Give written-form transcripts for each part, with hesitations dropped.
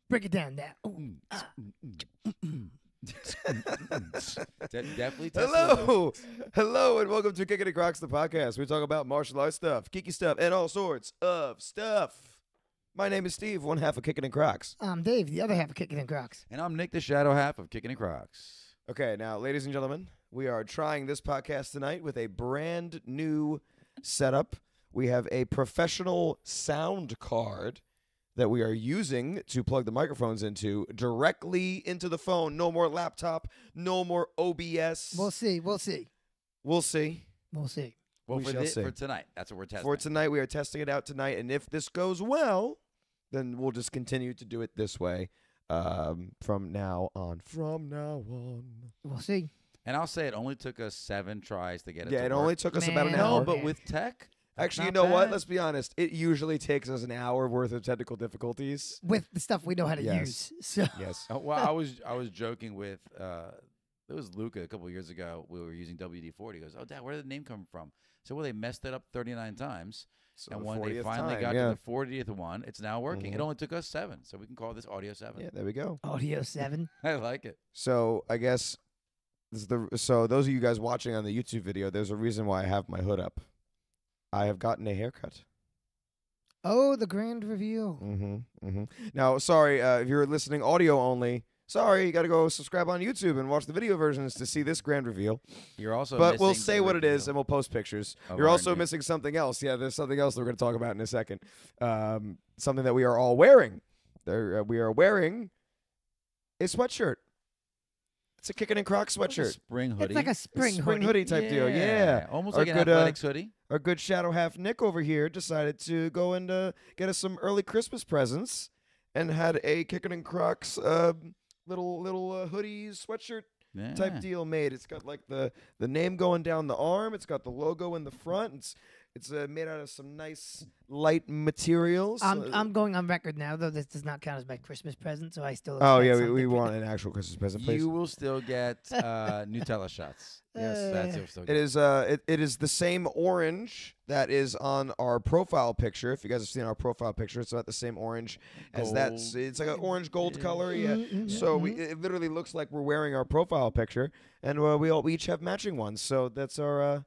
Break it down now. Definitely. Hello, and welcome to Kickin In Crocs, the podcast. We talk about martial arts stuff, geeky stuff, and all sorts of stuff. My name is Steve, one half of Kickin In Crocs. I'm Dave, the other half of Kickin In Crocs. And I'm Nick, the shadow half of Kickin In Crocs. Okay, now, ladies and gentlemen, we are trying this podcast tonight with a brand new setup. We have a professional sound card that we are using to plug the microphones into directly into the phone. No more laptop, no more OBS. We'll see. We'll see. We'll see. Well, We for, shall see. for tonight, that's what we're testing. For tonight, we are testing it out tonight, and if this goes well, then we'll just continue to do it this way from now on. We'll see. And I'll say it only took us 7 tries to get it Yeah, to it work. only took us about an Man, hour. No, but man. with tech, Actually, you not know what? bad. Let's be honest. It usually takes us an hour worth of technical difficulties. With the stuff we know how to Yes. use. So Yes. Oh, well, I was joking with it was Luca a couple of years ago. We were using WD-40. He goes, "Oh, Dad, where did the name come from?" So well, they messed it up 39 times, So and the when they 40th finally time, got yeah. to the 40th one, it's now working. Mhm. It only took us 7, so we can call this Audio 7. Yeah, there we go. Audio 7. I like it. So I guess so those of you guys watching on the YouTube video, there's a reason why I have my hood up. I have gotten a haircut. Oh, the grand reveal. Now, sorry, if you're listening audio only, sorry, you got to go subscribe on YouTube and watch the video versions to see this grand reveal. You're also But we'll missing say the what it is, reveal and we'll post pictures. of You're our also new- missing something else. Yeah, there's something else that we're going to talk about in a second. Something that we are all wearing. We are wearing a sweatshirt. It's a Kickin' In Crocs It's a sweatshirt. spring hoodie. It's like a spring hoodie. type deal. Yeah. Almost Our like an good, athletics hoodie. Our good shadow half Nick over here decided to go and get us some early Christmas presents and had a Kickin' In Crocs little hoodie sweatshirt Yeah. type deal made. It's got like the name going down the arm. It's got the logo in the front. It's made out of some nice light materials. I'm going on record now, though this does not count as my Christmas present, so I still Oh expect yeah, something we for want that. an actual Christmas present, please. You will still get Nutella shots. Yes. That's it. Still It get. is it is the same orange that is on our profile picture. If you guys have seen our profile picture, it's about the same orange as that. Gold. It's like an orange gold color. Yeah. Mhm, So mhm. it literally looks like we're wearing our profile picture, and we each have matching ones. So that's our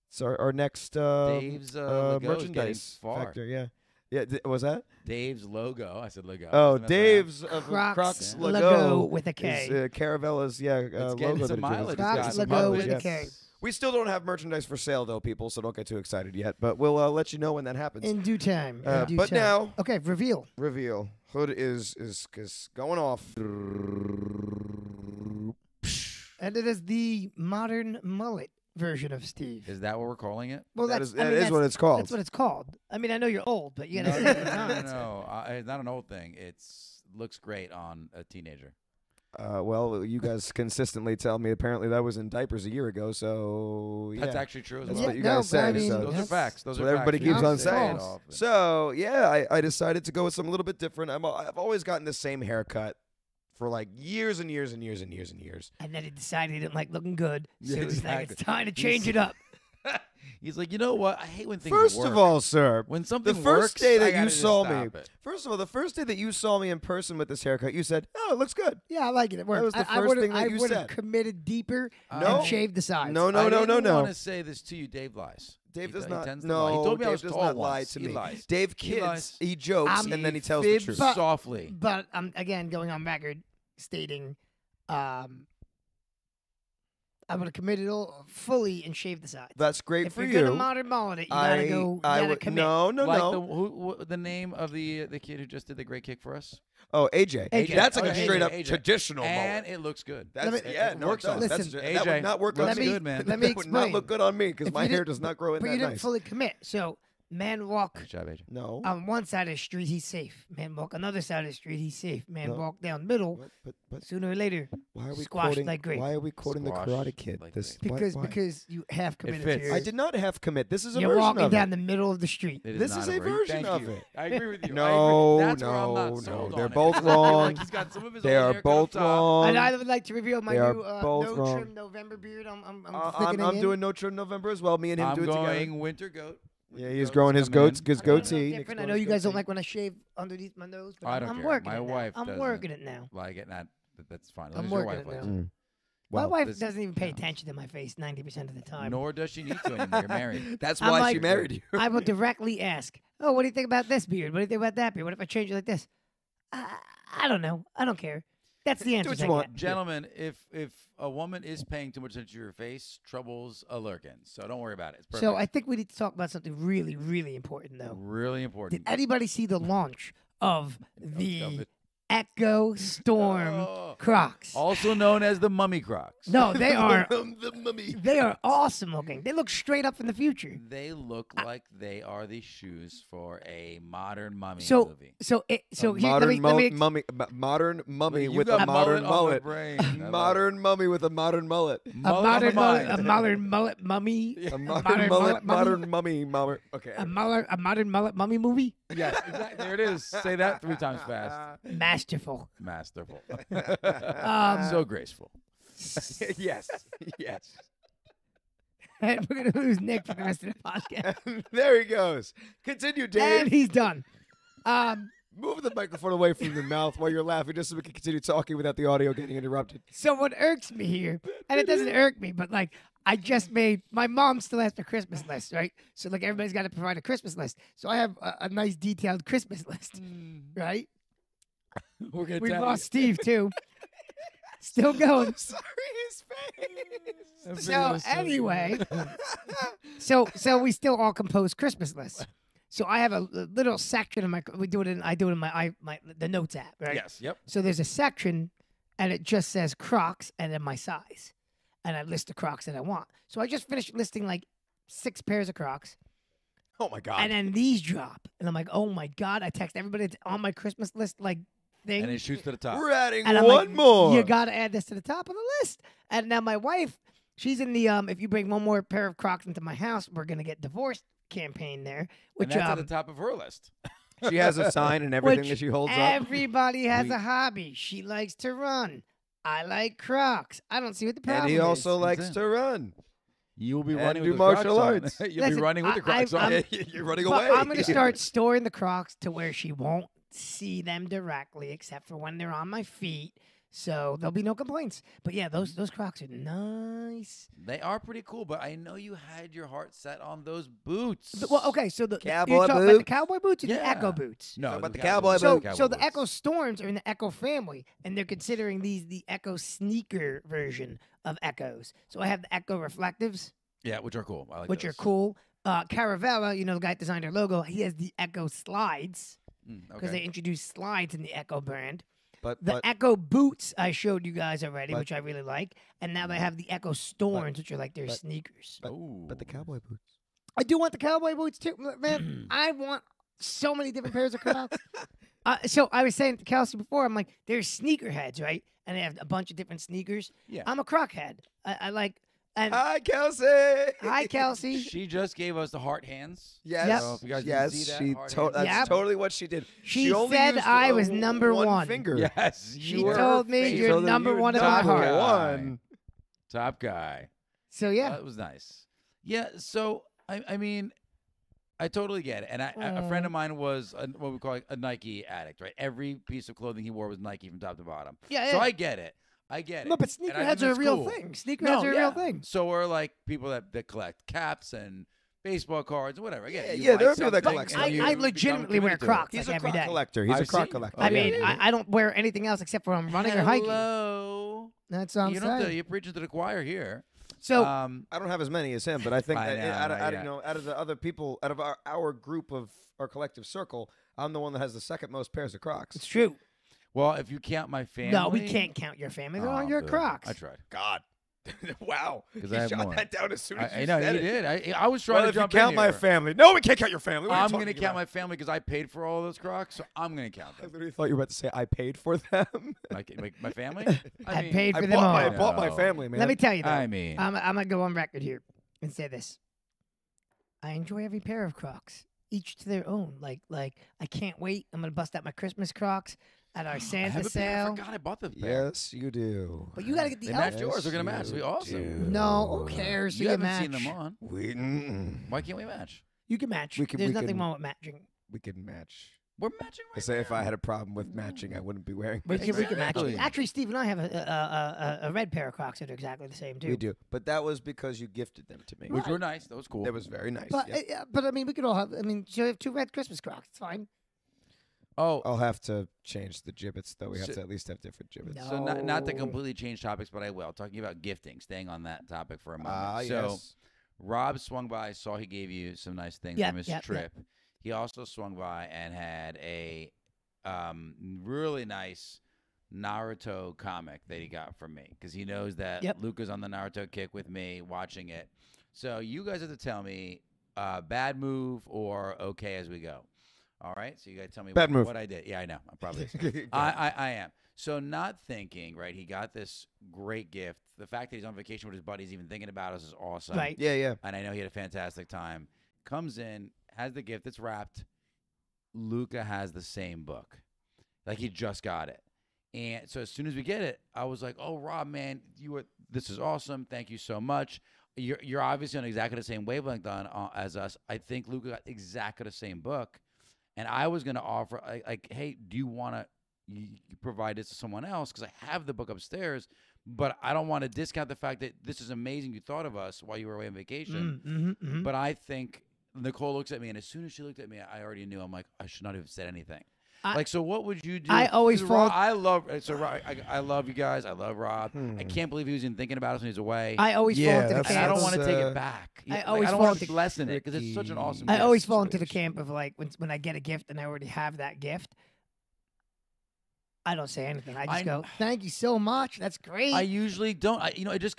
it's our next Dave's logo is getting merchandise far. factor. Yeah. Yeah. Was that? Dave's logo. I said logo. Oh, Wasn't that Dave's of Crocs Crocs logo with a K. is Caravella's It's logo getting that some it mileage. uses. Crocs It's got some logo mileage, with a yes. K. We still don't have merchandise for sale, though, people, so don't get too excited yet. But we'll let you know when that happens. In due time. in due but time. now- Okay, reveal. Reveal. Hood is going off. And it is the modern mullet version of Steve. Is that what we're calling it? Well, That that's, is I mean, what that's- it's called. That's what it's called. I mean, I know you're old, but you gotta No, say no, it no, no, on. no. It's not an old thing. It's looks great on a teenager. Well, you guys consistently tell me apparently that was in diapers a year ago, so yeah. That's actually true as That's well. what you no, guys but I say. mean, so Those are that's- facts. Those that's are what everybody facts. keeps We on don't say it saying. often. So yeah, I decided to go with something a little bit different. I've always gotten the same haircut for like years and years and years and years and years. And then he decided he didn't like looking good, so Yeah, he's like, it's exactly. time to change it up. He's like, you know what? I hate when things First work. of all, sir, when something the first works, day I that gotta you just saw me, stop it. first of all, the first day that you saw me in person with this haircut, you said, "Oh, it looks good." Yeah, I like it. It works. was the I first would've- thing that I you would have said. committed deeper No. and shaved the sides. No, I no, didn't no. want to say this to you. Dave lies. Dave He does he not. tends to No, lie. He told me I Dave was does tall not lie once. to He me. lies. Dave He kids. lies. He jokes He and then he tells the fibs truth. softly. But I'm again going on record stating, I would have committed fully and shaved the sides. That's great If for you're you. gonna modern mullet it, you gotta go. You gotta would commit. no. Like the name of the kid who just did the great kick for us. Oh, AJ. AJ. That's like Oh, a yeah, straight up AJ. traditional And mullet. it looks good. That's, Let me- yeah, it no, works it does. on- That's, Listen, that would AJ, not work on looks me. good, man. Let me That would not explain. look good on me because If my you hair didn't- does not grow in But that you didn't nice. fully commit. So man walk Good job, AJ. No. on one side of the street, he's safe. Man walk another side of the street, he's safe. Man No. walk down middle. But Sooner or later, why are we squashed quoting? like grape. Why are we quoting the Squashed Karate Kid? like This grape. because why? because you have committed to fits. yours. I did not have commit. This is a You're version walking of down it. the middle of the street. It This not is a ver- version Thank of you. it. I agree with you. No, That's where I'm no, not sold no. on They're it. both I feel wrong. like he's got some of his They old are haircut both up top. wrong. And I would like to reveal my They are new both no wrong. trim November beard. I'm I'm thickening in. doing No Trim November as well. Me and him I'm do it together. going winter goat. Yeah, he's growing his goats, his I'm a little goatee. different. I know you guys don't like when I shave underneath my nose, but I don't I'm care. working My it wife now. I'm doesn't working it now. like it. That's fine. As I'm long as your working wife it likes now. it. My Well, wife this- doesn't even pay yeah. attention to my face 90% of the time. Nor does she need to anymore. You're married. That's I'm why she like- married you. I will directly ask, "Oh, what do you think about this beard? What do you think about that beard? What if I change it like this?" I don't know. I don't care. That's the answer. what you want. Gentlemen, if a woman is paying too much attention to your face, trouble's a lurking. So don't worry about it. It's perfect. So I think we need to talk about something really, really important, though. really Did important. anybody see the launch of Of the it. Echo Storm Oh. Crocs? Also known as the Mummy Crocs. No, they are the mummy. they are awesome looking. They look straight up in the future. They look like they are the shoes for a modern mummy So movie. here, Modern let me mummy, modern mummy You with got a modern on the mullet. brain. I love Modern mummy with a modern mullet. it. a Mullet on the mind. modern mullet mummy. A modern modern mullet, mummy? modern mummy, mummy. Okay. A modern mullet mummy movie. Yes, exactly. There it is. Say that 3 times fast. Masterful. Masterful. Um, So graceful. yes, yes. And we're gonna lose Nick for the rest of the podcast. There he goes. Continue, Dave. And he's done. Move the microphone away from your mouth while you're laughing, just so we can continue talking without the audio getting interrupted. So what irks me here, and it doesn't irk me, but like I just made my mom still has the Christmas list, right? So like everybody's got to provide a Christmas list. So I have a nice detailed Christmas list, right? We're gonna We've tell lost Steve too. Still going. I'm sorry, his face. So anyway, so we still all compose Christmas lists. So I have a little section in my I do it in my the notes app, right? Yes. Yep. So there's a section, and it just says Crocs and then my size, and I list the Crocs that I want. So I just finished listing like 6 pairs of Crocs, Oh my God. and then these drop, and I'm like, oh my God! I text everybody that's on my Christmas list like thing. And it shoots to the top. We're adding And I'm one like, more. You got to add this to the top of the list. And now my wife, she's in the if you bring one more pair of Crocs into my house, we're gonna get divorced campaign there. Which and that's at the top of her list. She has a sign and everything which that she holds up. everybody has We- a hobby. She likes to run. I like Crocs. I don't see what the problem And he is. also likes That's it. to run. You will be And running do with the Crocs martial on. arts. You'll be Listen, running with the Crocs I'm- on. You're running But away. I'm gonna start storing the Crocs to where she won't see them directly, except for when they're on my feet. So there'll be no complaints. But yeah, those Crocs are nice. They are pretty cool, but I know you had your heart set on those boots. Well, okay, so the Cowboy you're talking about the boots? cowboy boots or the Yeah. Echo boots? No, about the cowboy cowboy boots. So the boots. Echo Storms are in the Echo family, and they're considering these the Echo sneaker version of Echoes. So I have the Echo Reflectives, Yeah, which are cool. I like which are those. cool. Caravella, the guy that designed their logo, he has the Echo Slides because Okay. they introduced slides in the Echo brand. But, The but Echo Boots I showed you guys already, but- which I really like, and now they have the Echo Storms, which are like their but- sneakers. Ooh. but the cowboy boots. I do want the cowboy boots too, man. I want so many different pairs of Crocs. So I was saying to Kelsey before, I'm like, there's sneakerheads, right? And they have a bunch of different sneakers. Yeah. I'm a Croc head. I like. And Hi, Kelsey. hi, Kelsey. She just gave us the heart hands. Yes. Yep. So if you guys didn't Yes. see that, She hard to- hands. that's Yep. totally what she did. She only said used, I was number one. finger. Yes. She you were told me favorite. you're So that number you're one in my number heart. one. Top guy. So yeah, That was nice. Yeah. So I mean, I totally get it. And a friend of mine was what we call a Nike addict, right? Every piece of clothing he wore was Nike from top to bottom. yeah. So yeah. I get it. I get it. No, but And I sneakerheads think are a that's real cool. thing. Sneakerheads No, are a yeah. real thing. So are like people that collect caps and baseball cards and whatever. I get it. Yeah, You there like are people that something collect and stuff. you I become legitimately wear committed to it. Crocs. He's like a every croc day. collector. He's a I've croc seen- collector. I Oh, mean, yeah. I don't wear anything else except for I'm running or hiking. Hello. That's what I'm You don't. saying. You're preaching to the choir here. So I don't have as many as him, but I think I that know, out of the other people, out of our group of our collective circle, I'm the one that has the second most pairs of Crocs. it's true. well, if you count my family, No, we can't count your family. They're on your good. Crocs. I tried. God. Wow. 'Cause He I have shot more. that down as soon as I you know said you it. did. I was trying Well, to if you jump count in my here. family. No, we can't count your family. What are you I'm talking going to count about? my family because I paid for all those Crocs, so I'm going to count I them. literally thought you were about to say I paid for them. My family. I mean, paid I for them bought, all. I bought my No. family, man. Let me tell you though. I mean, I'm gonna go on record here and say this. I enjoy every pair of Crocs, each to their own. Like I can't wait. I'm gonna bust out my Christmas Crocs at our I Santa have a pair. I sale. forgot I bought the pair. Yes, you do. But you gotta get the They match outfit. yours. They're going to match. Yes, It'll be you awesome. do. No, who cares? You who haven't match. seen them on. We, Why can't we match? You can match. We can- There's we nothing can- wrong with matching. We could match. We're matching I right say now. if I had a problem with matching, I wouldn't be wearing. We can match. Exactly. Actually, Steve and I have a red pair of Crocs that are exactly the same too. We do, but that was because you gifted them to me. Which were nice. That was cool. That was very nice. But Yep. but I mean, we could all have. I mean, so you have 2 red Christmas Crocs. It's fine. Oh, I'll have to change the gibbets, though. We have So- to at least have different gibbets. No. so not to Oh. completely change topics, but I will. Talking about gifting, staying on that topic for a moment. Ah, so yes. Rob swung by, saw he gave you some nice things Yep, from his yep, yep. trip. He also swung by and had a really nice Naruto comic that he got from me because he knows that Yep. Luca's on the Naruto kick with me watching it. So you guys have to tell me bad move or okay as we go. All right, so you guys tell me Bad move. what I did. Yeah, I know. I'm probably I am. So not thinking, right? He got this great gift. The fact that he's on vacation with his buddies, even thinking about us, is awesome. Right. Yeah. And I know he had a fantastic time. Comes in, has the gift. It's wrapped. Luca has the same book. Like he just got it. And so as soon as we get it, I was like, "Oh, Rob, man, this is awesome. Thank you so much. You're obviously on exactly the same wavelength as us. I think Luca got exactly the same book, and I was going to offer like, hey, do you want to provide this to someone else? Because I have the book upstairs, but I don't want to discount the fact that this is amazing. You thought of us while you were away on vacation, but I think Nicole looks at me, and as soon as she looked at me, I already knew. I'm like, I should not have said anything. So what would you do? I always 'Cause fall- Rob, I love you guys. I love Rob. I can't believe he was even thinking about us when he was away. I always fall Yeah, into the that's- and I don't camp. want to take uh, it back. I Like, always I don't fall want to into- lessen it because it's such an awesome. I gift. always fall into the situation. camp of like when I get a gift and I already have that gift. I don't say anything. I just go, "Thank you so much. That's great." I usually don't. It just.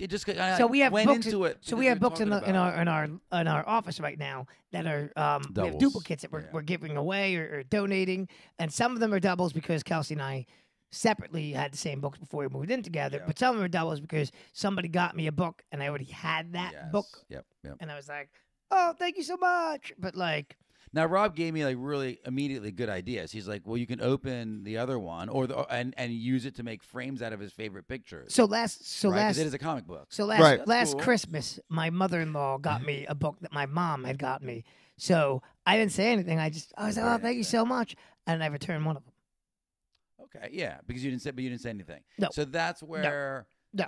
So we have went books. into it. So because we have were books in talking about it. our office right now that are we have Doubles. duplicates that we're, Yeah. we're giving away or donating, and some of them are doubles because Kelsey and I separately had the same books before we moved in together. Yeah. But some of them are doubles because somebody got me a book and I already had that Yes. book, Yep. and I was like, "Oh, thank you so much." But like, Now Rob gave me like really immediately good ideas. He's like, well, you can open the other one and use it to make frames out of his favorite pictures. so last right? 'Cause it is a comic book. So Right. last cool. Christmas, my mother-in-law got me a book that my mom had got me. So I didn't say anything. I was like, "Oh, Very thank you nice. so much," and I returned one of them. Okay, yeah, because you didn't say anything. No. So that's where No.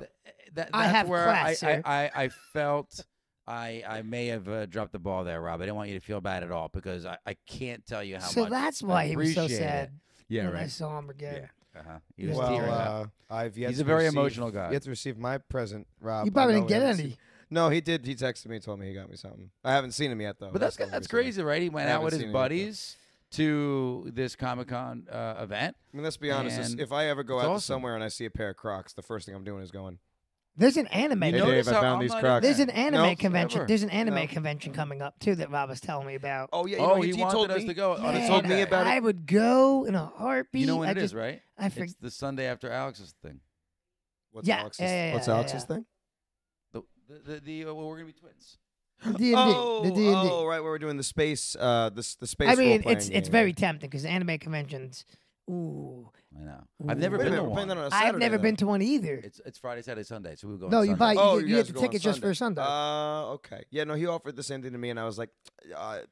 that's I have where class, sir. I felt I may have dropped the ball there, Rob. I didn't want you to feel bad at all because I can't tell you how So much. that's I why he was so appreciate it. sad Yeah, when I right. saw him again. Yeah. He was Well, tearing up. I've yet. He's to a very receive- emotional guy. Yet to receive my present, Rob. You probably I know didn't we get haven't any. seen- No, he did. He texted me, told me he got me something. I haven't seen him yet, though. But that's gonna be something. crazy, right? He went I out with haven't his seen it yet, though. buddies to this Comic-Con event. I mean, let's be honest. And If I ever go it's out to awesome. somewhere and I see a pair of Crocs, the first thing I'm doing is going. There's an anime. Hey, notice Dave, I how found I'm these not Crocs. There's an anime Nope, convention. never. There's an anime No. convention coming up too that Rob was telling me about. Oh yeah, He he told wanted us me. to go on a Man, told me Sunday. about it. I would go in a heartbeat. You know when I it is, just, right? I forget. It's the Sunday after Alex's thing. What's Yeah, Alex's? yeah, What's yeah, Alex's yeah. thing? Well, we're gonna be twins. The D&D. The D&D. Oh, right, where we're doing the space, the space. I mean, role-playing it's game, very yeah. tempting because anime conventions. Ooh, I know. I've never Wait a been minute, to we're playing one. that on a I've Saturday, never though. been to one either. It's Friday, Saturday, Sunday, so we'll go. No, on you Sunday. buy. Oh, you you get guys the go on ticket just Sunday. for Sunday. Okay. Yeah, no, he offered the same thing to me, and I was like,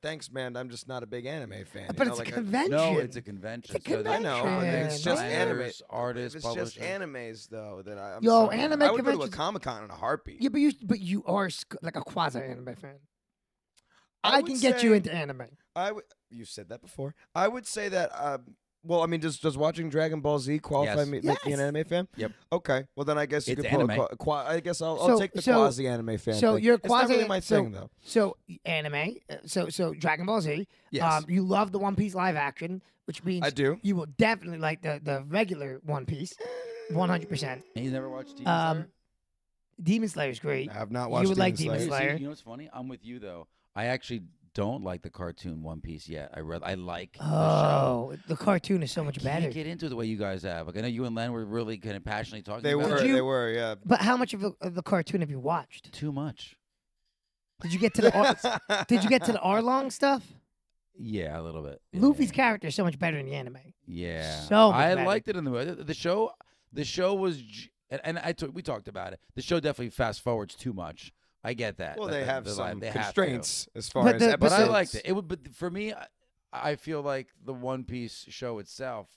thanks, man. I'm just not a big anime fan. But you it's know, a like, convention. No, it's a convention. It's a So there's I know, but it's just designers, anime. artists, If it's just publishers. animes, though, then I'm Yo, sorry. anime I would go to a conventions- Comic-Con in a heartbeat. Yeah, but you are like a quasi anime fan. I I would can get you say- into anime. You said that before. I would say that. Well, I mean, does watching Dragon Ball Z qualify Yes. me make me an Yes. anime fan? Yep. Okay. Well, then I guess you It's could put anime. I guess I'll So- take the so- quasi anime fan. so thing. you're It's not quasi- really my so- thing, though. So anime. So Dragon Ball Z. Yes. You love the One Piece live action, which means I do. you will definitely like the regular One Piece, 100%. He's never watched TV. Demon Slayer's great. I have not You watched would like Demon Demon Slayer. Slayer. You know what's funny? I'm with you though. I actually don't like the cartoon One Piece yet. I like the show. Oh, the cartoon is so much Can't better. get into it the way you guys have. Like I know you and Len were really kind of passionately talking They about were. it. you- They were. Yeah. But how much of the cartoon have you watched? Too much. Did you get to the Did you get to the Arlong stuff? Yeah, a little bit. Yeah. Luffy's character is so much better in the anime. Yeah. So much I better. liked it in the movie. The show was, and we talked about it. The show definitely fast forwards too much. I get that. Well, that they the- have the some live- they have to. constraints as far But as the- But I episodes. liked it. It would, but for me, I feel like the One Piece show itself,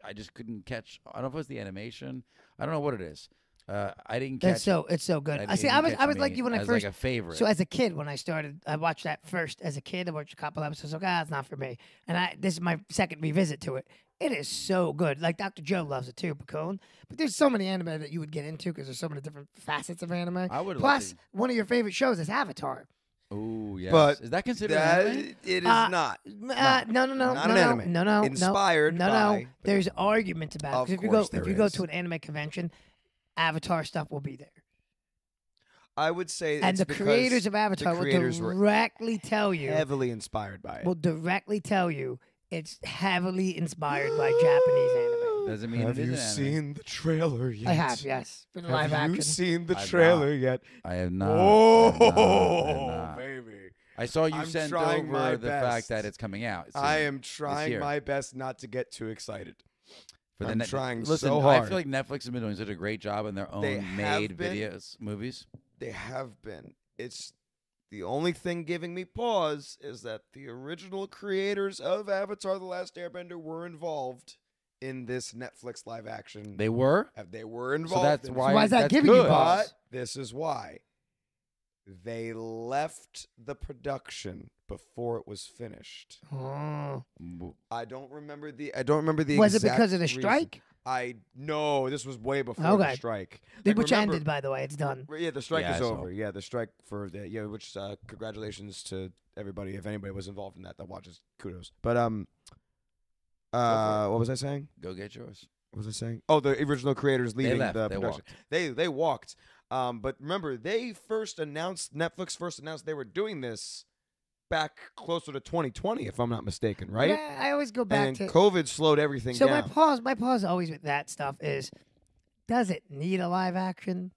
I just couldn't catch. I don't know if it was the animation. I don't know what it is. I didn't catch. It's so good. it I see. didn't catch I was like me you when I as first. like a favorite. So as a kid, when I started, I watched that first as a kid. I watched a couple episodes. Like, it's not for me. And this is my second revisit to it. It is so good. Like Dr. Joe loves it too, Pacone. But there's so many anime that you would get into because there's so many different facets of anime. I would. Plus, one of your favorite shows is Avatar. Oh yes. But is that considered That anime? it is not. No, not an anime. No, Inspired no. by. There's arguments about it. Of 'Cause course if there you go is. to an anime convention, Avatar stuff will be there. I would say And it's the because creators of Avatar will creators were directly tell you. heavily inspired by it. Will directly tell you it's heavily inspired by Japanese anime. Doesn't mean Have it you is anime. seen the trailer yet? I have, yes. Been live Have you action. seen the I've trailer yet? I have not. Oh, I have not. baby. I saw you I'm send trying my over the best. fact that it's coming out. I soon, am trying year. my best not to get too excited. for the I'm net- trying Listen, so I hard. feel like Netflix has been doing such a great job in their They own have made been. videos, movies. They have been. It's the only thing giving me pause is that the original creators of Avatar: The Last Airbender were involved in this Netflix live action. They were. They were So involved. that's in why. it. why is that that's giving you good. pause? But this is why they left the production before it was finished. Oh. I don't remember the. Was it exact because of the reason. strike? No, this was way before the Okay. strike. Which remember- ended, by the way. It's done. Yeah, the strike Yeah, is I saw. over. Yeah, the strike for the which congratulations to everybody if anybody was involved in that watches. Kudos. But what was I saying? Go get yours. What was I saying? Oh, the original creators leaving left. the They production. walked. They walked. But remember, Netflix first announced they were doing this back closer to 2020, if I'm not mistaken, right? Yeah, I always go back And to. COVID slowed everything So down. my pause always with that stuff is, does it need a live action?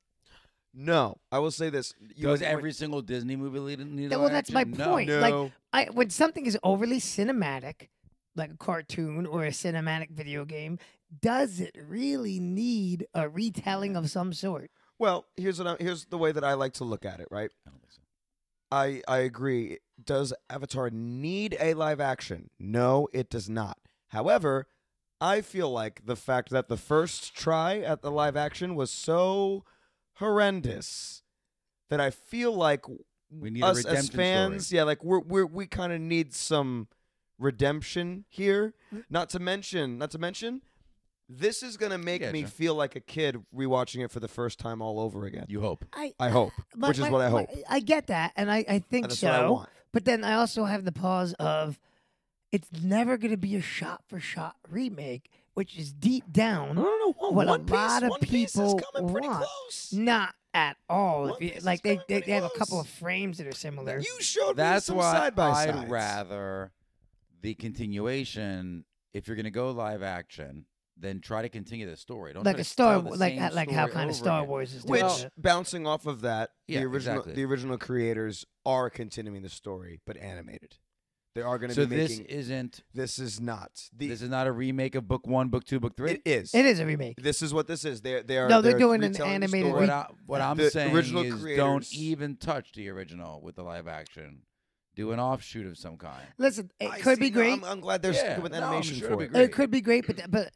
No, I will say this. Does every single Disney movie need? Well, that's my point. No. Like, when something is overly cinematic, like a cartoon or a cinematic video game, does it really need a retelling of some sort? Well, here's the way that I like to look at it, right? I don't think so. I agree. Does Avatar need a live action? No, it does not. However, I feel like the fact that the first try at the live action was so horrendous that I feel like We need a us as redemption fans, story. yeah, like we kind of need some redemption here. Not to mention, this is gonna make me Gotcha. feel like a kid rewatching it for the first time all over again. You hope. I hope, which is what I hope. I get that, and I think That's so. what I want. But then I also have the pause of, it's never going to be a shot-for-shot remake, which is deep down No. what One a Piece, lot of One Piece people is coming pretty want. close. Not at all. One If you, Piece like is they coming pretty have a couple close. of frames that are similar. You showed That's me some why side by I'd sides. rather the continuation. If you're gonna go live action, then try to continue the story. Don't like try a to Star, tell the like same how story kind of over Star again. Wars is doing Which, it. bouncing off of that, Yeah, the original creators are continuing the story, but animated. They are going to So be this making. isn't. This is not. This is not a remake of book 1, book 2, book 3. It is. It is a remake. This is what this is. They are. No, they're doing an retelling the animated story. What I'm The saying original is, creators- don't even touch the original with the live action. Do an offshoot of some kind. Listen, it I could see. be No, great. I'm glad they're Yeah, sticking with no, I'm animation sure for it'll it. be great. It could be great, but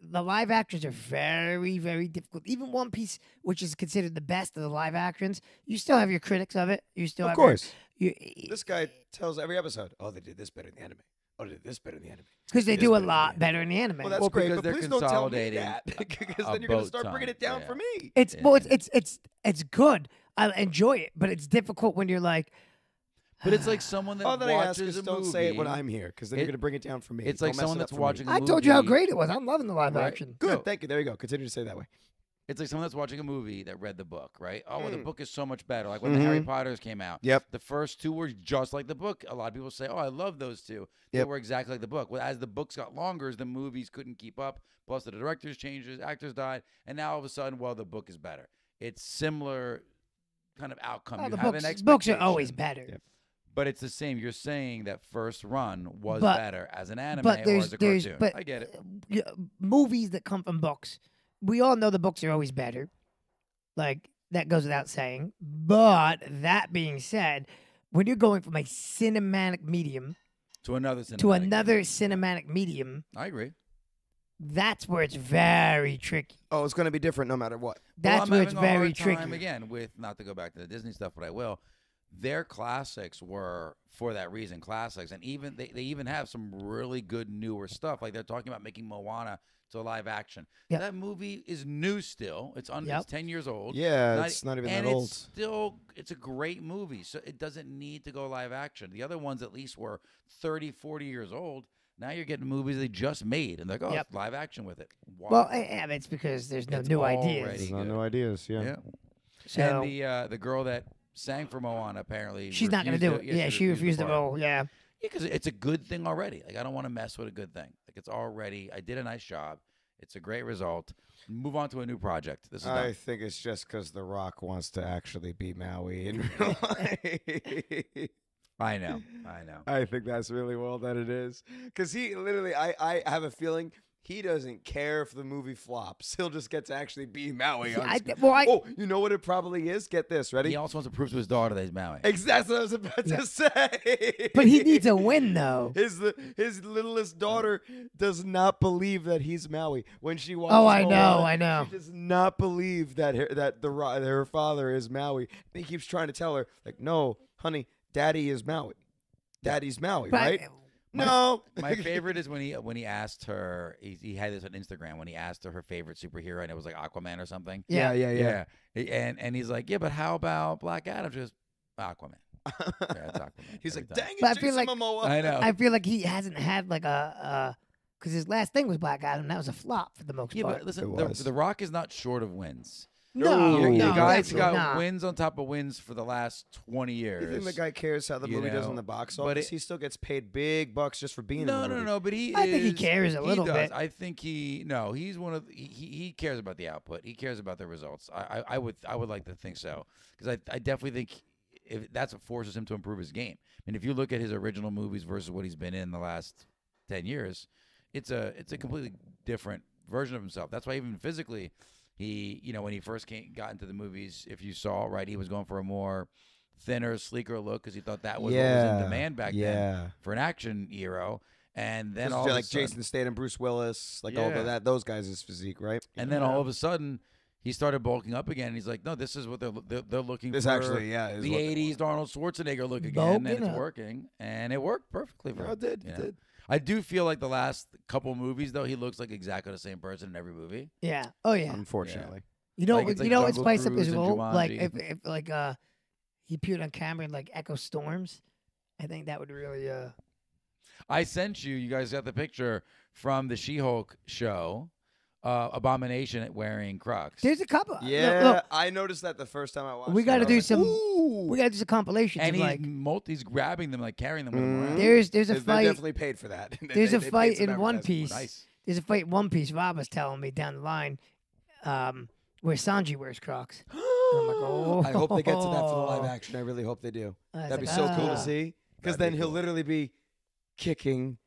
the live actions are very, very difficult. Even One Piece, which is considered the best of the live actions, you still have your critics of it. You still Of have course. This This guy tells every episode, "Oh, they did this better in the anime. Oh, they did this better in the anime." because they It is do a better than the lot anime. better in the anime. Well, that's Well, great, because but they're please don't tell me consolidating that because a then you're going to boat start bringing ton, it down yeah. for me. It's it's good. I enjoy it, but it's difficult when you're like. But it's like someone that All that I ask watches is a don't movie. say it when I'm here because then you're It- going to bring it down for me. it's Don't like mess someone it up that's for me. watching a I told you how movie- great it was. I'm loving the live Right. action. Good, No. thank you. There you go. Continue to say it that way. It's like someone that's watching a movie that read the book, right? Oh, well, the Mm. book is so much better. Like when the Harry Mhm. Potters came out. Yep. The first 2 were just like the book. A lot of people say, oh, I love those 2. They Yep. were exactly like the book. Well, as the books got longer, the movies couldn't keep up. Plus, the directors changed, actors died. And now all of a sudden, well, the book is better. It's similar kind of outcome. Oh, You the have books, an books are always expectation, better. Yep. But it's the same. You're saying that first run was But- better as an anime but or there's as a there's cartoon. but I get it. movies that come from books. We all know the books are always better. Like That goes without saying. But that being said, when you're going from a cinematic medium To another cinematic. to another cinematic medium, I agree. that's where it's very tricky. Oh, it's going to be different no matter what. That's I'm where it's having a very hard tricky. time, again, with, not to go back to the Disney stuff, but I will. Their classics were, for that reason, classics. And even they even have some really good newer stuff. Like they're talking about making Moana to live action. Yep. That movie is new still. It's Yep. It's 10 years old. Yeah, it's not even that old. It's a great movie. So it doesn't need to go live action. The other ones at least were 30, 40 years old. Now you're getting movies they just made, and they're like, oh, Yep. it's live action with it. Why? Well, it's because there's no It's new already ideas. There's no good. new ideas. Yeah. Yeah. So And the girl that sang for Moana apparently she's not going to do it. refused Yeah, she refused the part. role. Yeah. Yeah, because it's a good thing already. Like I don't want to mess with a good thing. Like it's already. I did a nice job. It's a great result. Move on to a new project. This is I done. think it's just because The Rock wants to actually be Maui in real life. I know. I think that's really well that it is. Because he literally, I have a feeling he doesn't care if the movie flops. He'll just get to actually be Maui. See, on screen. I- Oh, you know what it probably is? Get this. Ready? He also wants to prove to his daughter that he's Maui. Exactly what I was about to say. But he needs a win, though. His littlest daughter does not believe that he's Maui when she watches. Oh, I know, Moana, I know. She does not believe that her father is Maui. And he keeps trying to tell her, like, no, honey, Daddy is Maui. Daddy's Maui, But right? No. My favorite is when he asked her. He had this on Instagram when he asked her favorite superhero, and it was like Aquaman or something. Yeah. And he's like, yeah, but how about Black Adam? She goes, Aquaman. Yeah, it's Aquaman. He's every like, time. dang it, But I feel Jason like- Momoa. I know. I feel like he hasn't had like because his last thing was Black Adam. That was a flop for the most Yeah, part. but listen, It the, was. the Rock is not short of wins. No, You- The no, guy's definitely got not. wins on top of wins for the last 20 years. You think the guy cares how the You movie does know, in the box but office? He still gets paid big bucks just for being in No, the no, movie. no. But he I think he is- cares a little does. bit. I think he's one of he cares about the output. He cares about the results. I would like to think so because I definitely think if that's what forces him to improve his game. And if you look at his original movies versus what he's been in the last 10 years, it's a completely different version of himself. That's why even physically, he when he first got into the movies, if you saw right, he was going for a more thinner, sleeker look because he thought that was what was in demand back then for an action hero. And then all like of a sudden, Jason Statham, Bruce Willis, like all Yeah. of that, those guys' physique, right? and then all of a sudden, he started bulking up again. And he's like, no, this is what they're looking This for. actually, is The what they 80s Arnold Schwarzenegger look again, Bulking and it's up. working, and it worked perfectly for want. him. No, it did. you It know? did. I do feel like the last couple movies, though, he looks like exactly the same person in every movie. Yeah. Oh yeah. Unfortunately. You know, Like, it's like what Jungle spice up Cruise his and role? Like Jumanji. if like he appeared on camera in like Echo Storms, I think that would really I sent you. You guys got the picture from the She-Hulk show. Abomination wearing Crocs. There's a couple. Yeah, Look, I noticed that the first time I watched we it. got to I do was like, some. Ooh. We got to do some compilations and of he's like. he's grabbing them, like carrying them with him around. There's a They fight. definitely paid for that. There's a They paid fight some in One advertising Piece. for it. Nice. There's a fight in One Piece. Rob was telling me down the line, where Sanji wears Crocs. And I'm like, oh. I hope they get to that for the live action. I really hope they do. I was That'd be like, so cool ah. to see. Because That'd then be he'll cool. literally be kicking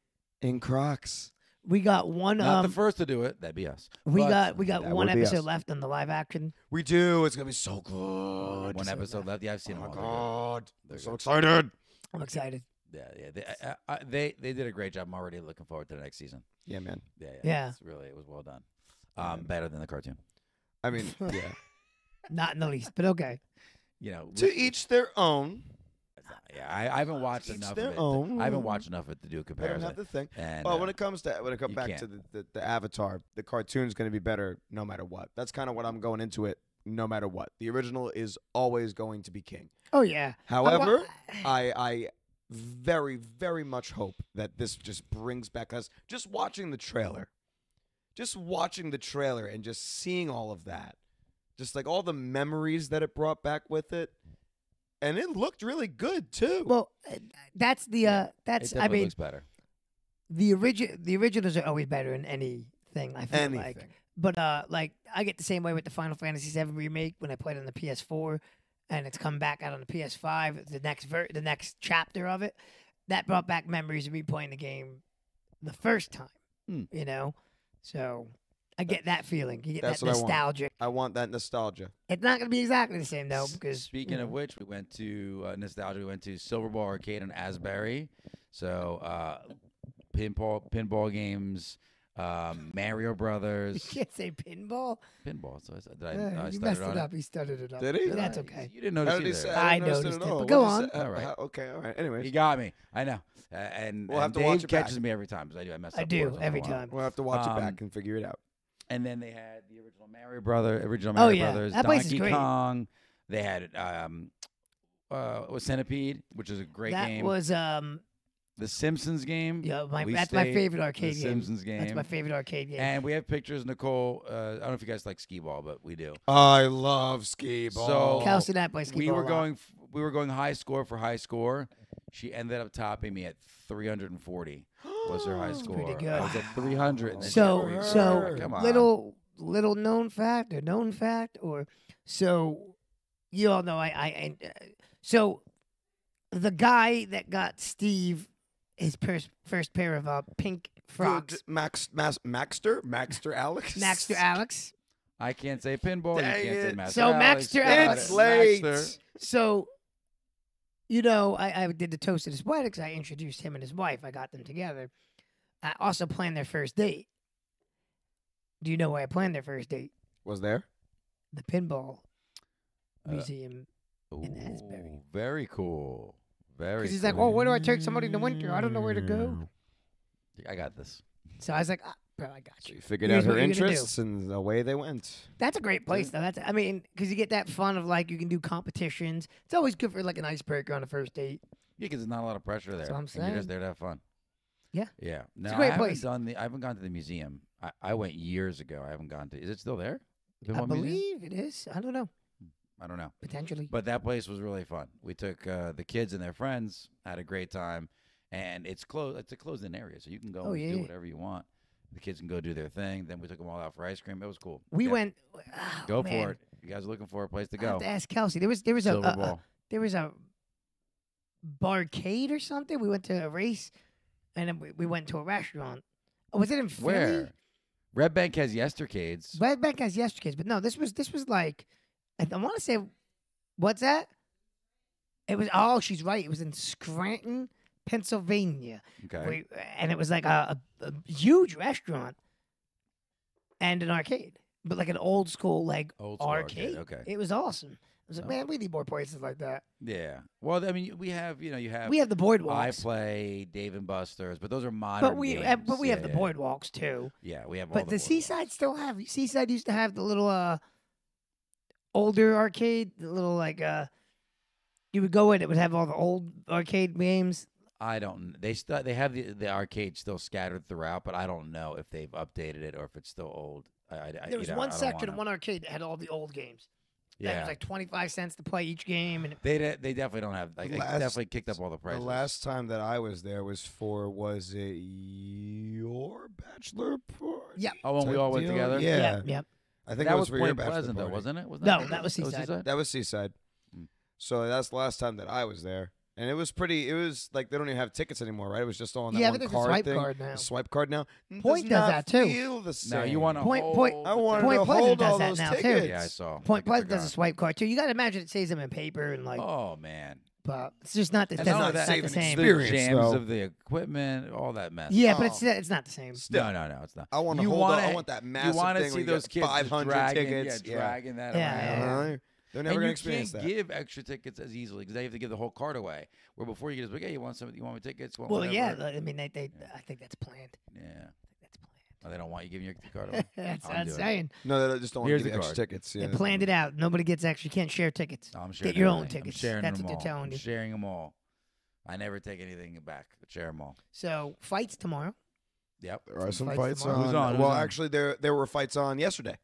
in Crocs. We got one. Not the first to do it. That'd be us. we But got that one would be episode us. left on the live action. We do. It's gonna be so good. One episode left. Yeah, I've seen Oh them my all. god! They're I'm so good. excited. I'm excited. Yeah. They did a great job. I'm already looking forward to the next season. Yeah, man. Yeah. It was well done. Better than the cartoon. I mean, yeah. Not in the least, but okay. To each their own. Yeah, I haven't watched Each enough their of it. own. I haven't watched enough of it to do a I don't comparison. have the thing. And Well, when it comes you back to the Avatar, the cartoon's going to be better no matter what. That's kind of what I'm going into it. No matter what, the original is always going to be king. Oh yeah. However, I very, very much hope that this just brings back us. Just watching the trailer and just seeing all of that, just like all the memories that it brought back with it, and it looked really good too. Well, that's the it that's I definitely mean looks better. the originals are always better in anything. I feel like. Anything. But like I get the same way with the Final Fantasy VII remake when I played on the PS4, and it's come back out on the PS5. The next chapter of it, that brought back memories of me playing the game the first time. Hmm. You know, so I get that feeling. You get That's that what I want. nostalgic. I want that nostalgia. It's not going to be exactly the same though, because Speaking of which, we went to nostalgia. We went to Silver Ball Arcade in Asbury. So pinball games, Mario you Brothers, can't say pinball. pinball. So I said, You started messed on it up. He stuttered it up. Did he? But that's okay. You didn't How notice did he either. say? I didn't notice noticed at it, all. but go What did he on. say? All right. Okay, all right. Anyways, He got me. I know. And We'll have and to watch Dave it back. catches me every time because I do. I mess up. I do words once in a every while. time. we'll have to watch it back and figure it out. And then they had the original Mario Brothers, yeah. Brothers, That place is Donkey great. Kong. They had was Centipede, which is a great That game. was The Simpsons game. yeah, We that's my stayed- favorite arcade the game. Simpsons game. That's my favorite arcade game. And we have pictures, Nicole. I don't know if you guys like skee ball, but we do. I love skee ball. So- Kelsey and I play skee We ball were a lot. going. We were going high score for high score. She ended up topping me at 340. Was her high score? pretty good. I was at 300. and then she So got so 340. Come on. little known fact or so you all know so the guy that got Steve his first pair of pink frocks, Maxter Alex. Maxter Alex. I can't say pinball. Dang you can't say it. Master So Alex. Maxter Got Alex. It's it. late. Maxter. So, you know, I did the toast at his wedding because I introduced him and his wife. I got them together. I also planned their first date. Do you know where I planned their first date? Was there? The Pinball Uh, Museum. in Asbury. Ooh, very cool. Very. Because he's like, cool. oh, where do I take somebody in the winter? I don't know where to go. I got this. So I was like, bro, I got So you. you figured Here's out her what you're gonna do. interests, and away they went. That's a great place, though. I mean, because you get that fun of like you can do competitions. It's always good for like an icebreaker on a first date. Yeah, because there's not a lot of pressure there. That's what I'm And you're saying. just there to have fun. Yeah. Yeah. No, a great I haven't place. I haven't gone to the museum. I went years ago. I haven't gone to. Is it still there? The I one museum? believe it is. I don't know. I don't know. Potentially. But that place was really fun. We took the kids and their friends, had a great time, and it's closed. It's a closed-in area, so you can go Oh, and yeah. do whatever you want. The kids can go do their thing. Then we took them all out for ice cream. It was cool. We Yeah. went. Go man. for it. You guys are looking for a place to I have go. to ask Kelsey. There was Silver a Ball. there was a barcade or something. We went to a race, and then we went to a restaurant. Oh, was it in Philly? Where? Red Bank has yestercades. Red Bank has yesterday's, but no, this was like I want to say, what's that? It was she's right. It was in Scranton, Pennsylvania, Okay. and it was like a huge restaurant and an arcade, but like an old school like Old school arcade. Okay. It was awesome. I was like, Oh. man, we need more places like that. Yeah. Well, I mean, we have, you have. We have the boardwalks, Play, Dave and Buster's, but those are modern. but we games. have Yeah, the yeah. boardwalks too. Yeah, we have. all But the Seaside still have. Seaside used to have the little older arcade, the little like you would go in, it would have all the old arcade games. I don't. They have the arcade still scattered throughout, but I don't know if they've updated it or if it's still old. There was one section of one arcade that had all the old games. That Yeah, was like 25 cents to play each game, and they definitely don't have. Like, they Last- definitely kicked up all the prices. The last time that I was there was it your bachelor party? Yeah. Oh, when we all went Deal? together. Yeah. yep. I think that it was for your Point bachelor Pleasant, though, party. wasn't it? No, that was Seaside. That was Seaside. Mm. So that's the last time that I was there. And it was pretty, it was like they don't even have tickets anymore, right? It was just all on that Yeah, one but there's a card swipe thing. card now. A swipe card now. Point does does not that too. Feel the same. No, you want to Point- hold. point- I wanted Point to Pleasant hold does all that those now, too. tickets. Yeah, I saw. Point I Pleasant does a forgot. swipe card too. You got to imagine it saves them in paper and like, Oh man. but it's just not the, And that's all not, that- not the saving same. The experience, jams though. of the equipment, all that mess. Yeah, but Oh. it's not the same. Still, No, it's not. I want to You hold wanna- I want that massive You want to thing see where you those get kids just 500 dragging, tickets. dragging that Yeah, around. yeah. They're never And going to you experience can't that. give extra tickets as easily because they have to give the whole card away. Where before you just like, hey, you want some? You want my tickets? Want Well, whatever? yeah. I mean, they I think that's planned. Yeah. That's planned. Oh, they don't want you giving your card away. That's what I'm I'm doing it. saying. No, they just don't want Here's to give the extra card. tickets. Yeah. They planned it out. Nobody gets extra. You can't share tickets. No, I'm sharing Get your own everything. I'm tickets. sharing That's them what they're all. telling I'm you. sharing them all. I never take anything back. I share them all. So fights tomorrow. Yep. There are some Fights fights tomorrow. on. Who's on? Who's Well, on? actually, there were fights on yesterday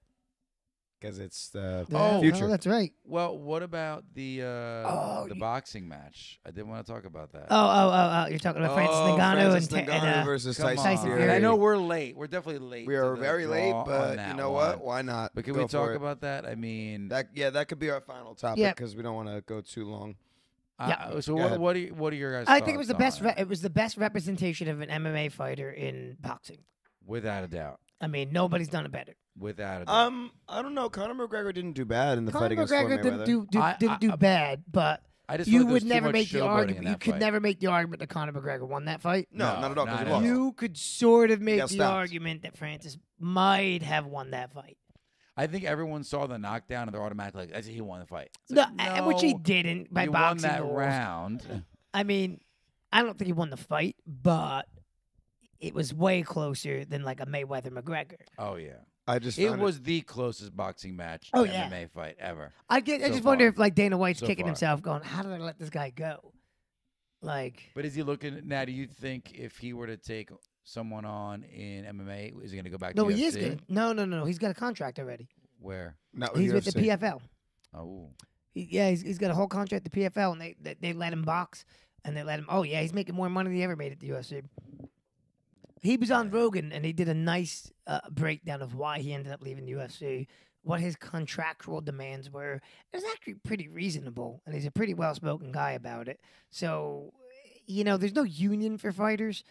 because it's the Oh, future. no, that's right. Well, what about the Oh, boxing match? I didn't want to talk about that. Oh, you're talking about Francis Ngannou Francis and Ngannou versus Come Tyson on. Tyson Fury. Fury. I know we're late. We're definitely late. We to are the very late, draw on but that you know one. what? Why not? But can Go we talk for it. about that? I mean, That could be our final topic Yeah. because we don't want to go too long. Yeah. So Go ahead. what are your guys? I think it was the thoughts best. on it? It was the best representation of an MMA fighter in boxing. Without a doubt. I mean, nobody's done it better. without a doubt. I don't know. Conor McGregor didn't do bad in the Conor fight against McGregor Floyd didn't Mayweather. didn't do bad, but I just feel you like would there's too never much make the showboating in argument. that You could fight. never make the argument that Conor McGregor won that fight. No, not at all. 'cause not he at lost. all. You could sort of make got the stopped. argument that Francis might have won that fight. I think everyone saw the knockdown and they're automatically like, he won the fight. It's No, like, which he no, didn't by you won boxing that rules. round. I mean, I don't think he won the fight, but it was way closer than like a Mayweather McGregor. Oh yeah, I just it found was the closest boxing match Oh, MMA fight ever. I So just wonder far. if like Dana White's So kicking far. himself, going, "How did I let this guy go?" Like, But is he looking now? Do you think if he were to take someone on in MMA, is he going to go back no, to he is UFC? good. No. He's got a contract already. Where? not He's with the UFC. PFL. Oh, He's got a whole contract at the PFL, and they let him box, and they let him. Oh yeah, he's making more money than he ever made at the UFC. He was on Rogan, and he did a nice breakdown of why he ended up leaving the UFC, what his contractual demands were. It was actually pretty reasonable, and he's a pretty well-spoken guy about it. So, there's no union for fighters.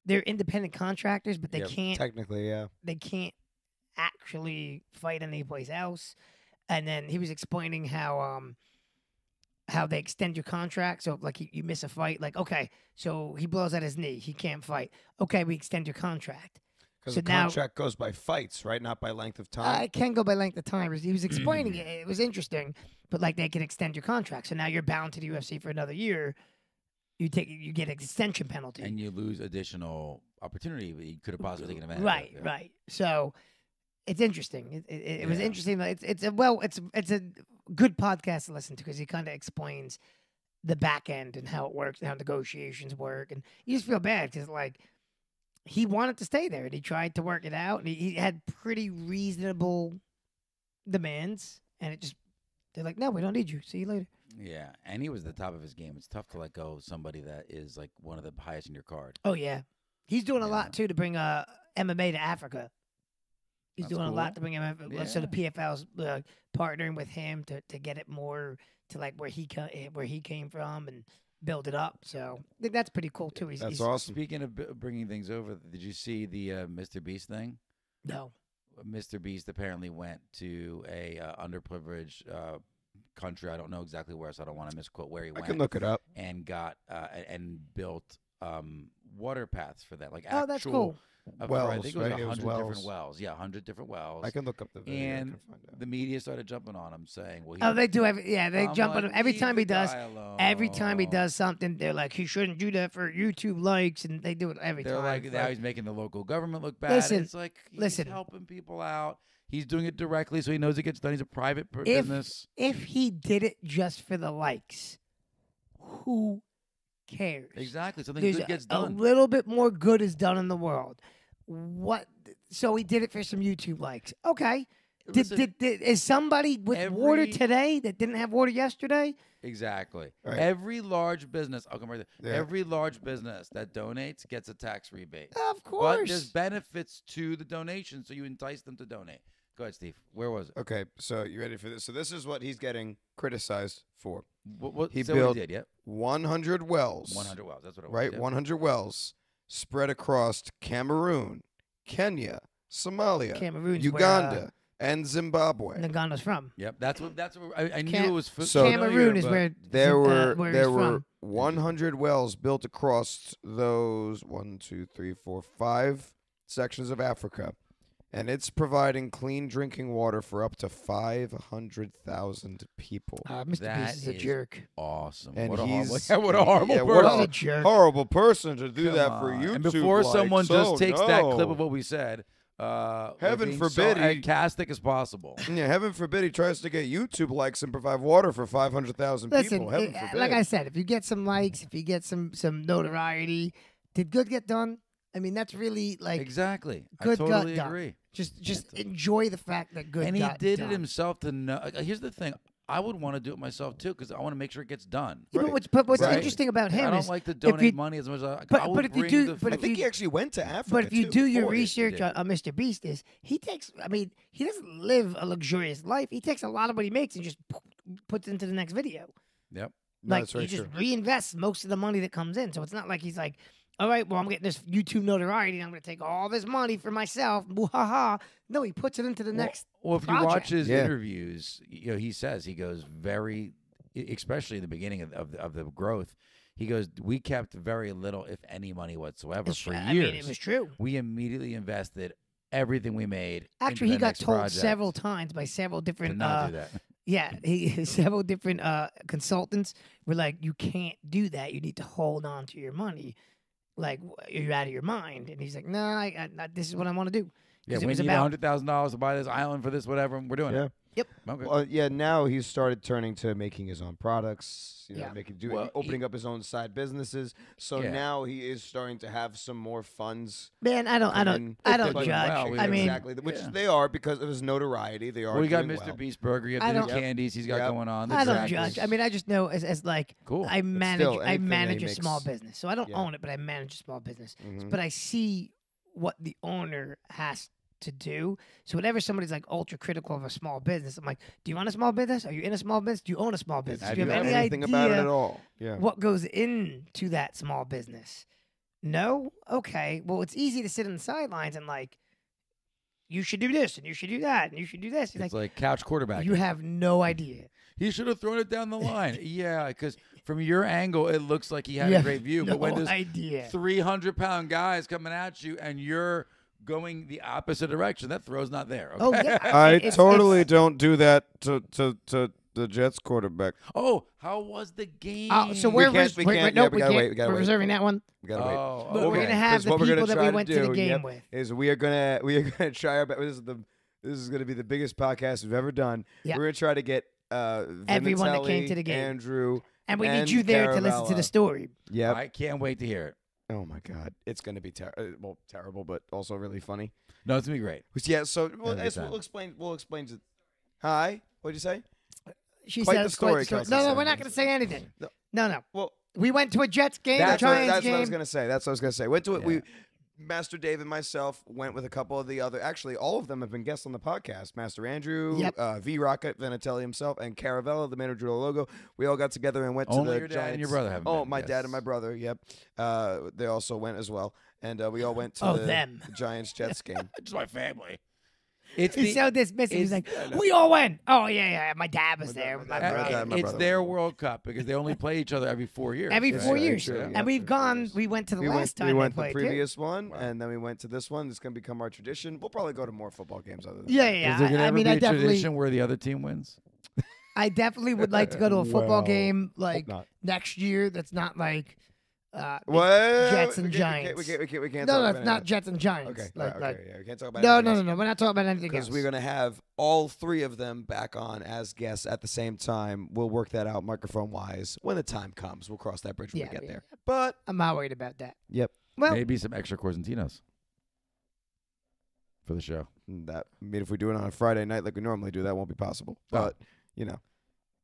They're independent contractors, but they Yeah, can't technically, yeah. actually fight anyplace else. And then he was explaining how they extend your contract. So like you miss a fight, like okay, so he blows out his knee, he can't fight. Okay, we extend your contract. Because So the now- contract goes by fights, right? Not by length of time. It can go by length of time. He was explaining it. It was interesting, but like they can extend your contract. So now you're bound to the UFC for another year. You get an extension penalty. and you lose additional opportunity that you could have possibly taken advantage Right, of. Yeah. right. So it's interesting. It was Yeah. interesting. It's a good podcast to listen to because he kind of explains the back end and how it works and how negotiations work, and you just feel bad because like he wanted to stay there and he tried to work it out, and he had pretty reasonable demands, and they're like, no, we don't need you. See you later. Yeah, and he was at the top of his game. It's tough to let go of somebody that is like one of the highest in your card. Oh yeah, he's doing a Yeah. lot too to bring MMA to Africa. He's That's doing a lot cool. to bring him. So the PFL's partnering with him to get it more to like where he came from and build it up. So I think that's pretty cool too. That's he's awesome. Speaking of bringing things over, did you see the Mr. Beast thing? No, Mr. Beast apparently went to a underprivileged country. I don't know exactly where, so I don't want to misquote where he I went. can look it up. And got and built water paths for that. Like oh that's actual, cool. I Wells, think it right? was It was 100 wells. different wells. Yeah, 100 different wells. I can look up the video. I And can find out. the media started jumping on him, saying, "Well, Oh, they do. They I'm jump like, on him every "Leave time the he does. guy alone." Every time he does something, they're like, he shouldn't do that for YouTube likes, and they do it every They're time. like, It's now he's making the local government look bad. Listen, It's like he's listen. helping people out. He's doing it directly, so he knows it gets done. He's a private If- business. if he did it just for the likes, who cares? Exactly. Something There's good gets a done. little bit more good is done in the world. What? So he did it for some YouTube likes. Okay. Listen, Is somebody with water every- today that didn't have water yesterday? Exactly. Right. Every large business, I'll come right there. Yeah. Every large business that donates gets a tax rebate. Of But course. there's benefits to the donation, so you entice them to donate. Go ahead, Steve. Where was it? Okay, so you ready for this? So this is what he's getting criticized for. What He say built- what he did, yep. 100 wells. 100 wells. That's what it was. Right? yep. 100 wells spread across Cameroon, Kenya, Somalia, Cameroon's Uganda, and Zimbabwe. where Ngannou's from. Yep. That's what I knew Cam- it was So- Cameroon is where There were where there he's were from. 100 wells built across those 1, 2, 3, 4, 5 sections of Africa, and it's providing clean drinking water for up to 500,000 people. Mr. That Beast is a is jerk. Awesome. And what a horrible, he's- what a horrible yeah, person. what What a jerk. Horrible person to do Come that for on. YouTube. And before someone likes. just Oh, takes that clip no. of what we said, we're Heaven being forbid so he- sarcastic as possible. Yeah, heaven forbid he tries to get YouTube likes and provide water for 500,000 Listen, people. Heaven forbid. like I said, if you get some likes, if you get some notoriety, did good get done? I mean, that's really like Exactly. I good got totally done. agree. just enjoy the fact that good And he got did done. it himself to know. Here's the thing. I would want to do it myself too because I want to make sure it gets done. Yeah, Right. but what's Right. interesting about him I don't is like to if donate you- money as much as I but would if you bring do- the but I if food. think he actually went to Africa. But if you too, do your before he research did. on Mr. Beast, he takes. I mean, he doesn't live a luxurious life. He takes a lot of what he makes and just puts into the next video. Yep. No, Like that's very he just true. reinvests most of the money that comes in. So it's not like he's like all right, well, I'm getting this YouTube notoriety, and I'm going to take all this money for myself. Boo-ha-ha. No, he puts it into the next Well, if you project. watch his Yeah. interviews, he says, he goes very, especially in the beginning of the growth, he goes, we kept very little, if any, money whatsoever for years. I mean, it was true. We immediately invested everything we made. Actually, into he the got next told project several times by several to different not do that. yeah, several different consultants were like, you can't do that. You need to hold on to your money. Like, you're out of your mind. And he's like, no, I this is what I want to do. Yeah, 'Cause it we was need about $100,000 to buy this island for this, whatever. And we're doing Yeah. it. Yep. Okay. Well, yeah, now he's started turning to making his own products, Yeah. opening up his own side businesses. So Yeah. now he is starting to have some more funds. Man, I don't come in. judge. they're doing well, I mean, exactly, which yeah. they are because of his notoriety. They are. Well, you got doing Mr. well. Beast Burger. You I got the new don't- candies he's got Yep. going on. the I don't crackers. judge. I mean, I just know as like Cool. I manage still, anything that he a small makes- business. So I don't Yeah. own it, but I manage a small business. Mhm. But I see what the owner has to do. So whenever somebody's like ultra critical of a small business, I'm like, do you want a small business? Are you in a small business? Do you own a small business? Have Do you you have ever any anything idea about it at all? Yeah. what goes into that small business? No? Okay. Well, it's easy to sit on the sidelines and like, you should do this and you should do that and you should do this. It's It's like couch quarterback. you have no idea. He should have thrown it down the line. Yeah, because from your angle, it looks like he had You a have great view. no But when there's idea. 300-pound guys coming at you and you're going the opposite direction, that throw's not there. Okay? Oh yeah, I it's- totally it's- don't do that to the Jets quarterback. Oh, how was the game? So We we're can't- we can't- no, yeah, we gotta wait, we gotta we're wait. reserving that one. We gotta wait. Oh, But we're okay. gonna have 'Cause the what we're people gonna that we try went to the do, game yep, with. is we are gonna try our best. This is gonna be the biggest podcast we've ever done. Yeah. We're gonna try to get Everyone that came Vinatelli, to the game. Andrew, And we need and you there to listen to Caravella. the story. Yep. I can't wait to hear it. Oh my God, it's gonna be terrible, but also really funny. No, it's going to be great. Yeah. So Have a good time. we'll explain. Hi. What'd you say? She Quite says the story, quite the Kelsey story. No, said. we're not going to say anything. No. No. Well, We went to a Jets game, a that's Giants what I game. was gonna say. That's what I was gonna say. Went to it. Yeah. We, Master Dave and myself went with a couple of the other. Actually, all of them have been guests on the podcast. Master Andrew, Yep. V Rocket, Vinatelli himself, and Caravella, the manager of the logo. We all got together and went Only to the your dad Giants. and your brother haven't Oh, been, my dad yes. and my brother. Yep. They also went as well, and we all went to Oh, the them. Giants Jets game. Just my family. It's He's the, so dismissive. He's like, I know. we all went. Oh, yeah. My dad was My there. dad- My my brother. dad- my it's brother their was- World Cup because they only play each other every 4 years. Every That's 4 very years. true, And yep. we've gone, we went to the We last went. time We went they the played, too. previous one, Wow. and then we went to this one. It's gonna become our tradition. We'll probably go to more football games other than Yeah, that. yeah. Is there going to I ever mean, be I a definitely, tradition where the other team wins? I definitely would like to go to a football Well, game Hope like not. next year. That's not like What? Jets and We Giants. can't No, talk no, about it's not any Jets and of Giants. that. Okay, Like, okay, yeah, we can't talk about no, anything no, else. no. We're not talking about anything Because else. we're going to have all three of them back on as guests at the same time. We'll work that out microphone-wise when the time comes. We'll cross that bridge when Yeah, we get yeah. there. But, I'm not worried about that. yep, Well, Maybe some extra Corsentinos for the show. if we do it on a Friday night like we normally do, that won't be possible. But, you know,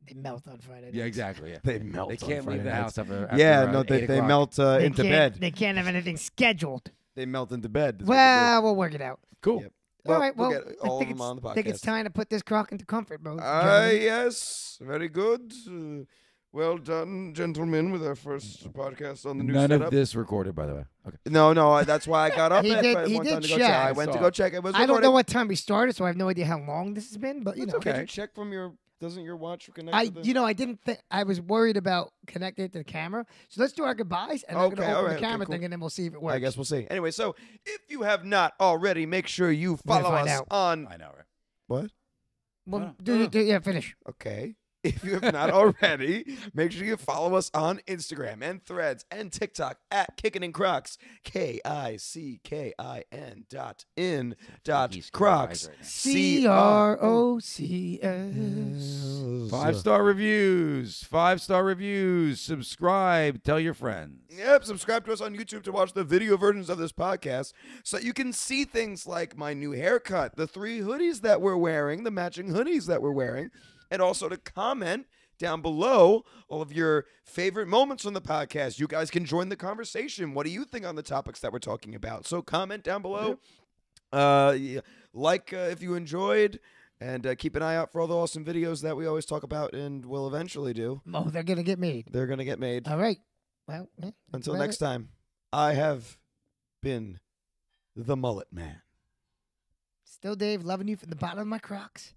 they melt on Friday. Yeah, nights. exactly. Yeah. they melt They on can't leave Friday the nights. house after Yeah, after, no, 8 they o'clock. melt They into can't- bed. They can't have anything scheduled. They melt into bed. That's what they do. Well, we'll work it out. Cool. Yep. All right. we'll Well, get I all of think them it's, on the podcast. I think it's time to put this crock into comfort mode. Yes, very good. Well done, gentlemen, with our first podcast on the new None setup. of this recorded, by the way. Okay. No, that's why I got up. He at did- one he time did to go check. I went to Saw go it. check. It was I don't know recorded. what time we started, so I have no idea how long this has been. But you It's know, okay. Did you check from your? Doesn't your watch connect? I to the... you know I didn't. I was worried about connecting it to the camera. So let's do our goodbyes, and I'm Okay, gonna all open right, the okay, camera cool. thing, and then we'll see if it works. I guess we'll see. Anyway, so if you have not already, make sure you We're gonna follow find us out. on I know, right? what? Well, Oh. yeah, finish. Okay. If you have not already, make sure you follow us on Instagram and Threads and TikTok at Kickin In Crocs, KICKIN.in.Crocs. CROCS. 5-star reviews. 5-star reviews. Subscribe. Tell your friends. Yep, subscribe to us on YouTube to watch the video versions of this podcast so you can see things like my new haircut, the 3 hoodies that we're wearing, the matching hoodies that we're wearing, and also to comment down below all of your favorite moments on the podcast. You guys can join the conversation. What do you think on the topics that we're talking about? So comment down below. If you enjoyed, and keep an eye out for all the awesome videos that we always talk about and will eventually do. Oh, they're gonna get made. They're going to get made. All right. Well, Until well, next time. I have been the Mullet Man. Still, Dave, loving you from the bottom of my Crocs.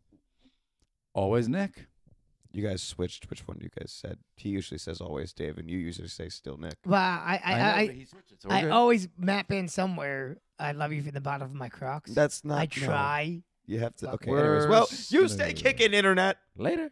Always Nick. You guys switched. Which one you guys said? He usually says always Dave, and you usually say still Nick. Well, know, but he switched it, so we're I good. always map in somewhere. I love you from the bottom of my Crocs. That's not. I no. try. You have to. Okay. We're Anyways, well, you stay smooth. kicking, internet. Later.